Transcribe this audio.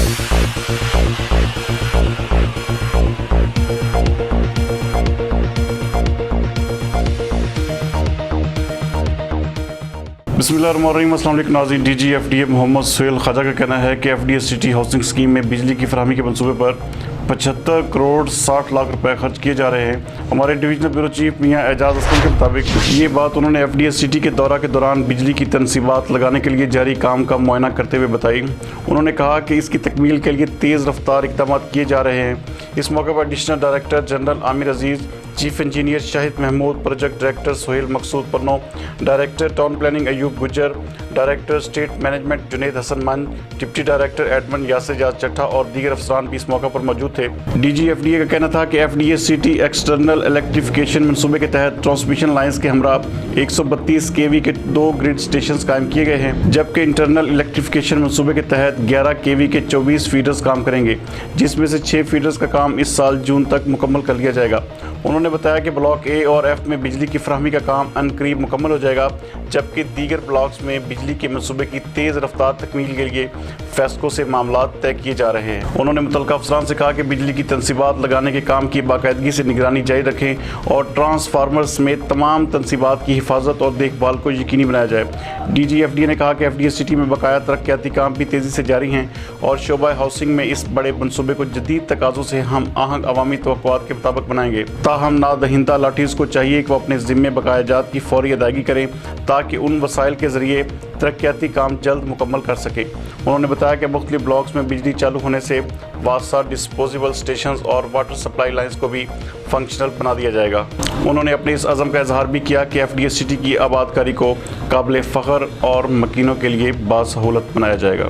बिस्मिल्लाहिर्रहमानिर्रहीम। अस्सलाम वालेकुम नाज़रीन। DG FDA मोहम्मद सुहेल ख्वाजा का कहना है कि FDA सिटी हाउसिंग स्कीम में बिजली की फरहमी के मंसूबे पर 75 करोड़ 60 लाख रुपए खर्च किए जा रहे हैं। हमारे डिवीजनल ब्यूरो चीफ मियां एजाज असलम के मुताबिक ये बात उन्होंने FDA सिटी के दौरा के दौरान बिजली की तनसीबात लगाने के लिए जारी काम का मुआयना करते हुए बताई। उन्होंने कहा कि इसकी तकमील के लिए तेज़ रफ्तार इक़दाम किए जा रहे हैं। इस मौके पर additional director general Aamir Aziz, chief engineer Shahid Mahmood, project director Sohail Maqsood Panno, director town planning Ayub Gujjar, director state management Junaid Hasan Manj, deputy director admin Yasir Chattha और दीगर अफसरान भी इस मौके पर मौजूद थे। DG FDA का कहना था कि FDA सिटी एक्सटर्नल इलेक्ट्रिफिकेशन मनसूबे के तहत ट्रांसमिशन लाइन्स के हमरा 132 kV के 2 ग्रिड स्टेशन कायम किए गए हैं, जबकि इंटरनल इलेक्ट्रिफिकेशन मनसूबे के तहत 11 kV के 24 फीडर्स काम करेंगे, जिसमें से 6 फीडर्स का काम इस साल जून तक मुकम्मल कर लिया जाएगा। उन्होंने बताया कि ब्लॉक A और F में बिजली की फराहमी का काम अनकरीब मुकम्मल हो जाएगा, जबकि दीगर ब्लॉक्स में बिजली के मनसूबे की तेज़ रफ्तार तकमील के लिए फेस्को से मामला तय किए जा रहे हैं। उन्होंने मुतल्लिक़ अफसरान से कहा कि बिजली की तनसीबात लगाने के काम की बाकायदगी से निगरानी जारी रखें और ट्रांसफार्मर समेत तमाम तनसीबात की हिफाजत और देखभाल को यकीनी बनाया जाए। DG FDA ने कहा कि FDA सिटी में बकाया तरक्याती काम भी तेज़ी से जारी हैं और शोबा हाउसिंग में इस बड़े मनसूबे को जदीद तकाज़ों से हम आहंग अवामी तवक्कुआत के मुताबिक बनाएंगे। ताहम नादहिंदा लाठीज़ को चाहिए कि वह अपने ज़िम्मे बकायाजात की फौरी अदायगी करें ताकि उन वसाइल के ज़रिए तरक्याती काम जल्द मुकम्मल कर सकें। उन्होंने बताया कि मुख्तलिफ ब्लॉक्स में बिजली चालू होने से वासा डिस्पोजेबल स्टेशन और वाटर सप्लाई लाइन्स को भी फंक्शनल बना दिया जाएगा। उन्होंने अपने इस अज़म का इजहार भी किया कि FDA सिटी की आबादकारी को काबिल फ़ख्र और मकीनों के लिए बासहूलत बनाया जाएगा।